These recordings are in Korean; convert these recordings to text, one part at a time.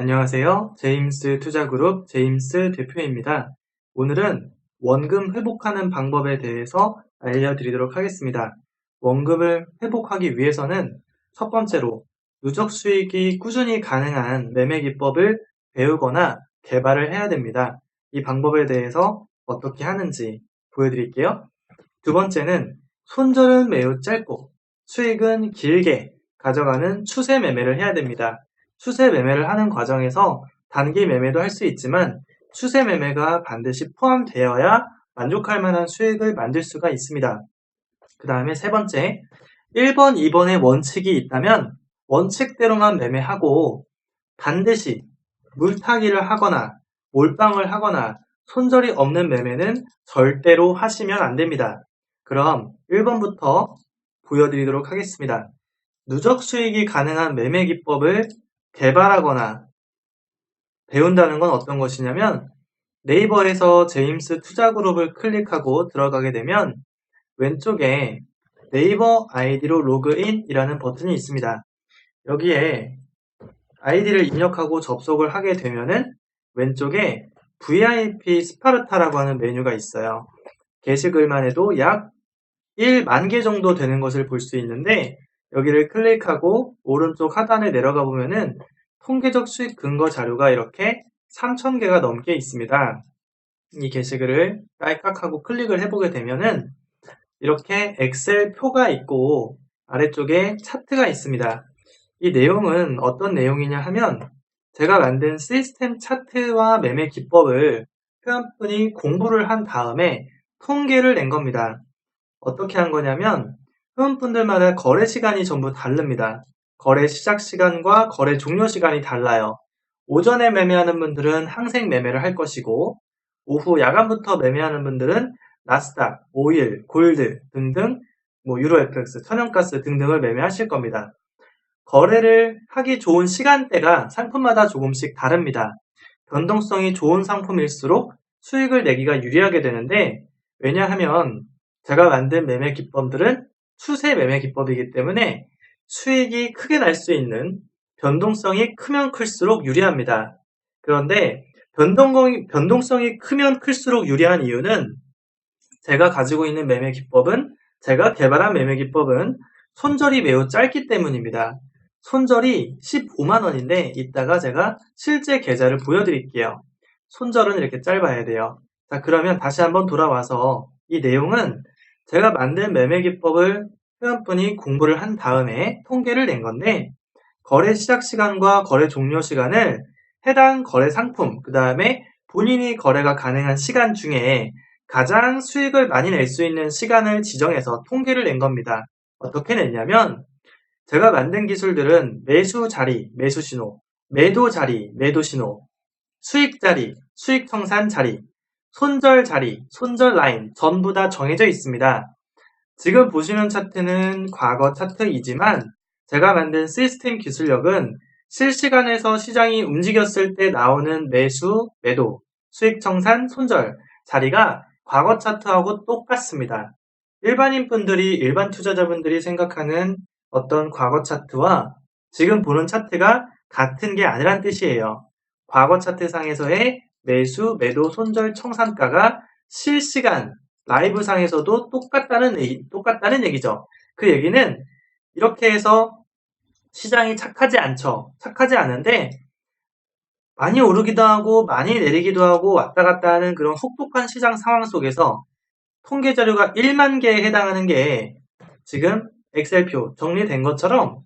안녕하세요. 제임스 투자그룹 제임스 대표입니다. 오늘은 원금 회복하는 방법에 대해서 알려드리도록 하겠습니다. 원금을 회복하기 위해서는 첫 번째로 누적 수익이 꾸준히 가능한 매매 기법을 배우거나 개발을 해야 됩니다. 이 방법에 대해서 어떻게 하는지 보여드릴게요. 두 번째는 손절은 매우 짧고 수익은 길게 가져가는 추세 매매를 해야 됩니다. 추세 매매를 하는 과정에서 단기 매매도 할 수 있지만 추세 매매가 반드시 포함되어야 만족할 만한 수익을 만들 수가 있습니다. 그 다음에 세 번째, 1번, 2번의 원칙이 있다면 원칙대로만 매매하고 반드시 물타기를 하거나 몰빵을 하거나 손절이 없는 매매는 절대로 하시면 안 됩니다. 그럼 1번부터 보여드리도록 하겠습니다. 누적 수익이 가능한 매매 기법을 개발하거나 배운다는 건 어떤 것이냐면 네이버에서 제임스 투자그룹을 클릭하고 들어가게 되면 왼쪽에 네이버 아이디로 로그인이라는 버튼이 있습니다. 여기에 아이디를 입력하고 접속을 하게 되면은 왼쪽에 VIP 스파르타라고 하는 메뉴가 있어요. 게시글만 해도 약 1만 개 정도 되는 것을 볼 수 있는데 여기를 클릭하고 오른쪽 하단에 내려가 보면은 통계적 수익 근거 자료가 이렇게 3,000개가 넘게 있습니다. 이 게시글을 깔깍하고 클릭을 해보게 되면은 이렇게 엑셀 표가 있고 아래쪽에 차트가 있습니다. 이 내용은 어떤 내용이냐 하면 제가 만든 시스템 차트와 매매 기법을 회원분이 공부를 한 다음에 통계를 낸 겁니다. 어떻게 한 거냐면 회원분들마다 거래 시간이 전부 다릅니다. 거래 시작 시간과 거래 종료 시간이 달라요. 오전에 매매하는 분들은 항생 매매를 할 것이고 오후 야간부터 매매하는 분들은 나스닥, 오일, 골드 등등 유로 FX, 천연가스 등등을 매매하실 겁니다. 거래를 하기 좋은 시간대가 상품마다 조금씩 다릅니다. 변동성이 좋은 상품일수록 수익을 내기가 유리하게 되는데 왜냐하면 제가 만든 매매 기법들은 추세 매매 기법이기 때문에 수익이 크게 날 수 있는 변동성이 크면 클수록 유리합니다. 그런데 변동성이 크면 클수록 유리한 이유는 제가 가지고 있는 매매 기법은 제가 개발한 매매 기법은 손절이 매우 짧기 때문입니다. 손절이 15만 원인데 이따가 제가 실제 계좌를 보여드릴게요. 손절은 이렇게 짧아야 돼요. 자, 그러면 다시 한번 돌아와서 이 내용은 제가 만든 매매 기법을 회원분이 공부를 한 다음에 통계를 낸 건데 거래 시작 시간과 거래 종료 시간을 해당 거래 상품, 그 다음에 본인이 거래가 가능한 시간 중에 가장 수익을 많이 낼 수 있는 시간을 지정해서 통계를 낸 겁니다. 어떻게 냈냐면 제가 만든 기술들은 매수 자리, 매수 신호, 매도 자리, 매도 신호, 수익 자리, 수익 청산 자리, 손절 자리, 손절 라인 전부 다 정해져 있습니다. 지금 보시는 차트는 과거 차트이지만 제가 만든 시스템 기술력은 실시간에서 시장이 움직였을 때 나오는 매수, 매도, 수익 청산, 손절 자리가 과거 차트하고 똑같습니다. 일반 투자자분들이 생각하는 어떤 과거 차트와 지금 보는 차트가 같은 게 아니란 뜻이에요. 과거 차트상에서의 매수, 매도, 손절, 청산가가 실시간 라이브 상에서도 똑같다는 얘기죠. 그 얘기는 이렇게 해서 시장이 착하지 않은데 많이 오르기도 하고 많이 내리기도 하고 왔다 갔다 하는 그런 혹독한 시장 상황 속에서 통계 자료가 1만 개에 해당하는 게 지금 엑셀표 정리된 것처럼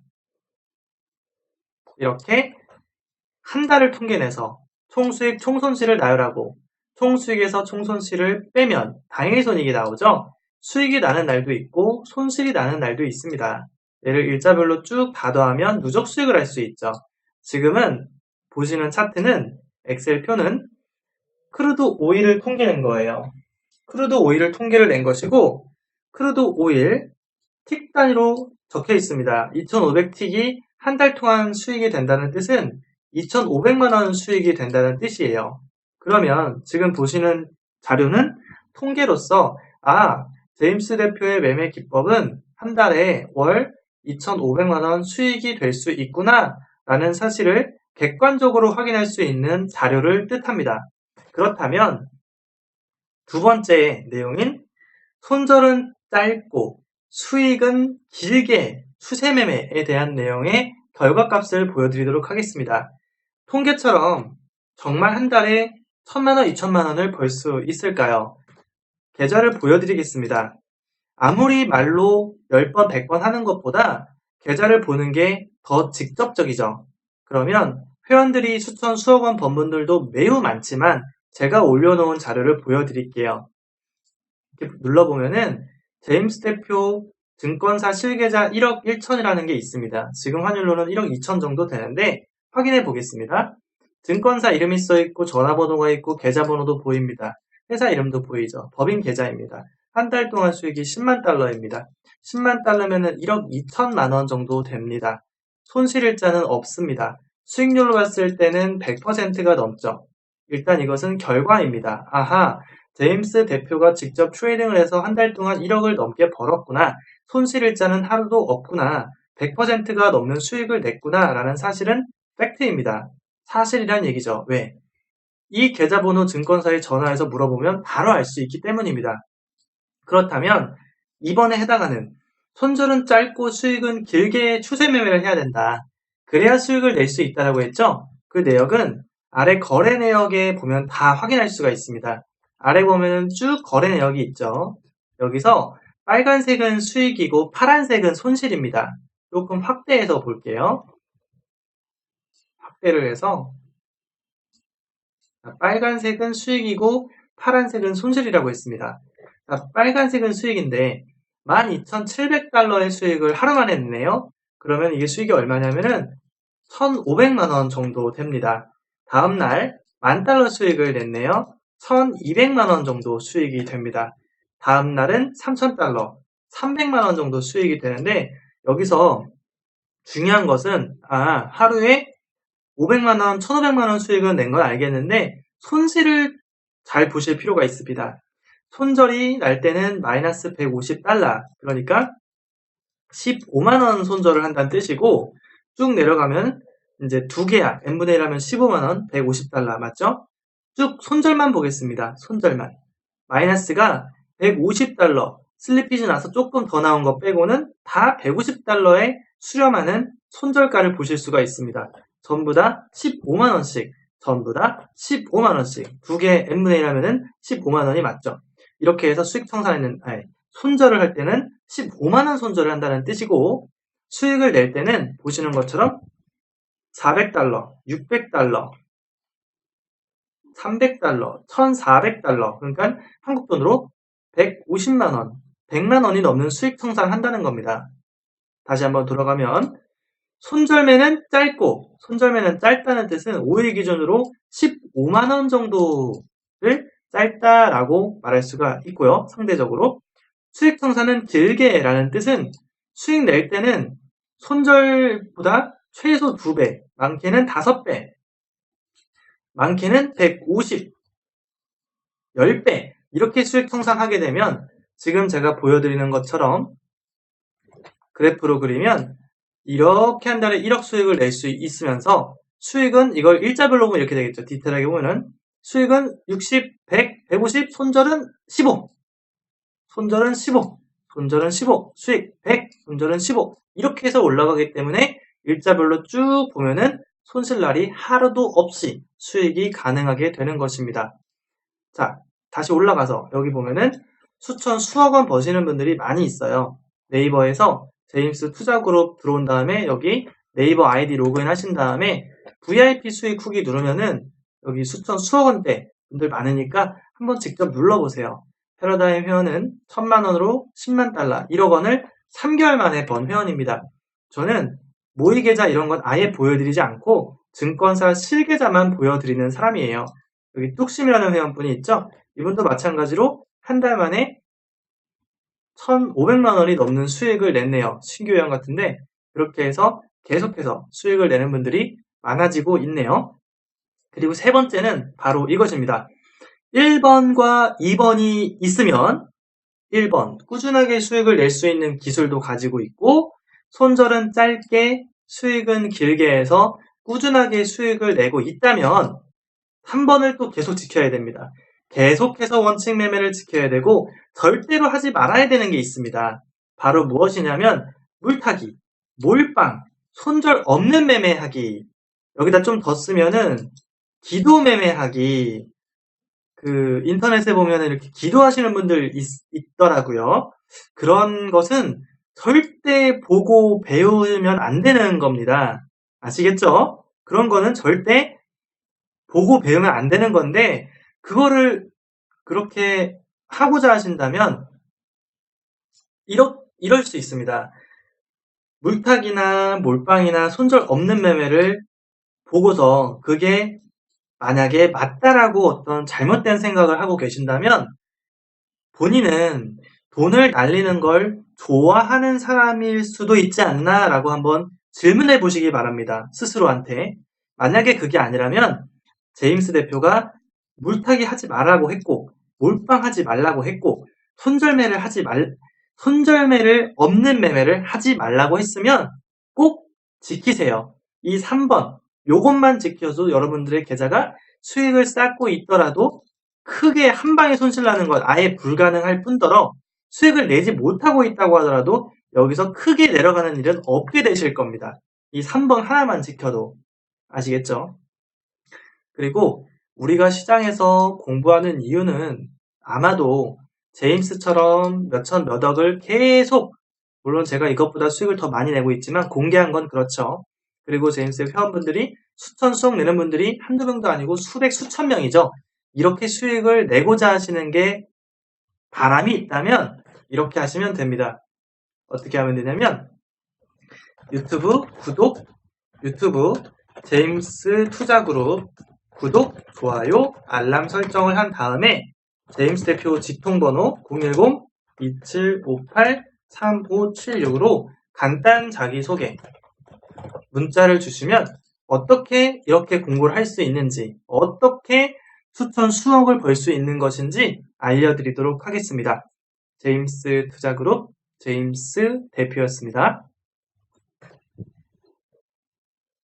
이렇게 한 달을 통계내서 총수익, 총손실을 나열하고 총수익에서 총손실을 빼면 당연히 손익이 나오죠. 수익이 나는 날도 있고 손실이 나는 날도 있습니다. 얘를 일자별로 쭉 다더하면 누적 수익을 할 수 있죠. 지금은 보시는 차트는 엑셀표는 크루드 오일을 통계낸 거예요. 크루드 오일을 통계를 낸 것이고 크루드 오일 틱 단위로 적혀 있습니다. 2,500틱이 한 달 동안 수익이 된다는 뜻은 2,500만 원 수익이 된다는 뜻이에요. 그러면 지금 보시는 자료는 통계로서 제임스 대표의 매매 기법은 한 달에 월 2,500만 원 수익이 될 수 있구나 라는 사실을 객관적으로 확인할 수 있는 자료를 뜻합니다. 그렇다면 두 번째 내용인 손절은 짧고 수익은 길게 추세매매에 대한 내용의 결과값을 보여드리도록 하겠습니다. 통계처럼 정말 한 달에 1,000만원, 2,000만원을 벌 수 있을까요? 계좌를 보여드리겠습니다. 아무리 말로 10번, 100번 하는 것보다 계좌를 보는 게 더 직접적이죠. 그러면 회원들이 수천, 수억 원 번 분들도 매우 많지만 제가 올려놓은 자료를 보여드릴게요. 이렇게 눌러보면은 제임스 대표 증권사 실계좌 1억 1천이라는 게 있습니다. 지금 환율로는 1억 2천 정도 되는데 확인해 보겠습니다. 증권사 이름이 써있고 전화번호가 있고 계좌번호도 보입니다. 회사 이름도 보이죠. 법인 계좌입니다. 한 달 동안 수익이 10만 달러입니다. 10만 달러면은 1억 2천만 원 정도 됩니다. 손실일자는 없습니다. 수익률로 봤을 때는 100%가 넘죠. 일단 이것은 결과입니다. 아하, 제임스 대표가 직접 트레이딩을 해서 한 달 동안 1억을 넘게 벌었구나. 손실일자는 하루도 없구나. 100%가 넘는 수익을 냈구나. 라는 사실은 팩트입니다. 사실이란 얘기죠. 왜? 이 계좌번호 증권사에 전화해서 물어보면 바로 알 수 있기 때문입니다. 그렇다면 이번에 해당하는 손절은 짧고 수익은 길게 추세 매매를 해야 된다. 그래야 수익을 낼 수 있다고 했죠? 그 내역은 아래 거래 내역에 보면 다 확인할 수가 있습니다. 아래 보면 쭉 거래 내역이 있죠. 여기서 빨간색은 수익이고 파란색은 손실입니다. 조금 확대해서 볼게요. 확대를 해서 빨간색은 수익이고 파란색은 손실이라고 했습니다. 빨간색은 수익인데 12,700달러의 수익을 하루 만에 냈네요. 그러면 이게 수익이 얼마냐면은 1,500만원 정도 됩니다. 다음날 10,000달러 수익을 냈네요. 1,200만원 정도 수익이 됩니다. 다음날은 3,000달러, 300만원 정도 수익이 되는데 여기서 중요한 것은 하루에 500만원, 1,500만원 수익을 낸 건 알겠는데 손실을 잘 보실 필요가 있습니다. 손절이 날 때는 마이너스 150달러, 그러니까 15만원 손절을 한다는 뜻이고 쭉 내려가면 이제 두 계약, n분의 1 하면 15만원, 150달러 맞죠? 쭉 손절만 보겠습니다. 손절만. 마이너스가 150달러, 슬리피지 나서 조금 더 나온 거 빼고는 다 150달러에 수렴하는 손절가를 보실 수가 있습니다. 전부 다 15만원씩, 전부 다 15만원씩. 두 개 n분의 1 하면은 15만원이 맞죠? 이렇게 해서 수익 청산에는, 손절을 할 때는 15만원 손절을 한다는 뜻이고, 수익을 낼 때는 보시는 것처럼 400달러, 600달러, 300달러, 1400달러, 그러니까 한국 돈으로 150만원, 100만원이 넘는 수익 청산한다는 겁니다. 다시 한번 돌아가면 손절매는 짧고, 손절매는 짧다는 뜻은 5일 기준으로 15만원 정도를 짧다라고 말할 수가 있고요. 상대적으로 수익 청산은 길게 라는 뜻은 수익 낼 때는 손절보다 최소 2배, 많게는 5배, 많게는 150, 10배 이렇게 수익 청산하게 되면 지금 제가 보여드리는 것처럼 그래프로 그리면 이렇게 한 달에 1억 수익을 낼 수 있으면서 수익은 이걸 일자별로 보면 이렇게 되겠죠. 디테일하게 보면은 수익은 60, 100, 150, 손절은 15, 손절은 15, 손절은 15, 수익 100, 손절은 15 이렇게 해서 올라가기 때문에 일자별로 쭉 보면은 손실날이 하루도 없이 수익이 가능하게 되는 것입니다. 자, 다시 올라가서 여기 보면은 수천, 수억 원 버시는 분들이 많이 있어요. 네이버에서 제임스 투자그룹 들어온 다음에 여기 네이버 아이디 로그인 하신 다음에 VIP 수익 후기 누르면은 여기 수천, 수억 원대 분들 많으니까 한번 직접 눌러보세요. 패러다임 회원은 1,000만원으로 10만 달러, 1억 원을 3개월 만에 번 회원입니다. 저는 모의 계좌 이런 건 아예 보여드리지 않고 증권사 실계좌만 보여드리는 사람이에요. 여기 뚝심이라는 회원분이 있죠? 이분도 마찬가지로 한 달 만에 1,500만 원이 넘는 수익을 냈네요. 신규 회원 같은데 그렇게 해서 계속해서 수익을 내는 분들이 많아지고 있네요. 그리고 세 번째는 바로 이것입니다. 1번과 2번이 있으면 1번 꾸준하게 수익을 낼 수 있는 기술도 가지고 있고 손절은 짧게 수익은 길게 해서 꾸준하게 수익을 내고 있다면 3번을 또 계속 지켜야 됩니다. 계속해서 원칙 매매를 지켜야 되고 절대로 하지 말아야 되는 게 있습니다. 바로 무엇이냐면 물타기, 몰빵, 손절 없는 매매하기. 여기다 좀 더 쓰면은 기도 매매하기. 인터넷에 보면 이렇게 기도하시는 분들 있더라고요. 그런 것은 절대 보고 배우면 안 되는 겁니다. 아시겠죠? 그런 거는 절대 보고 배우면 안 되는 건데, 그거를 그렇게 하고자 하신다면, 이럴 수 있습니다. 물타기나 몰빵이나 손절 없는 매매를 보고서 그게 만약에 맞다라고 어떤 잘못된 생각을 하고 계신다면 본인은 돈을 날리는 걸 좋아하는 사람일 수도 있지 않나라고 한번 질문해 보시기 바랍니다. 스스로한테. 만약에 그게 아니라면 제임스 대표가 물타기 하지 말라고 했고 몰빵하지 말라고 했고 손절매를 없는 매매를 하지 말라고 했으면 꼭 지키세요. 이 3번 요것만 지켜도 여러분들의 계좌가 수익을 쌓고 있더라도 크게 한 방에 손실 나는 건 아예 불가능할 뿐더러 수익을 내지 못하고 있다고 하더라도 여기서 크게 내려가는 일은 없게 되실 겁니다. 이 3번 하나만 지켜도. 아시겠죠? 그리고 우리가 시장에서 공부하는 이유는 아마도 제임스처럼 몇천 몇억을 계속, 물론 제가 이것보다 수익을 더 많이 내고 있지만 공개한 건 그렇죠. 그리고 제임스의 회원분들이 수천 수억 내는 분들이 한두 명도 아니고 수백 수천 명이죠. 이렇게 수익을 내고자 하시는 게 바람이 있다면 이렇게 하시면 됩니다. 어떻게 하면 되냐면 유튜브 제임스 투자그룹 구독, 좋아요, 알람 설정을 한 다음에 제임스 대표 직통번호 010-2758-3576으로 간단 자기소개 문자를 주시면 어떻게 이렇게 공부를 할 수 있는지, 어떻게 수천 수억을 벌 수 있는 것인지 알려드리도록 하겠습니다. 제임스 투자그룹 제임스 대표였습니다.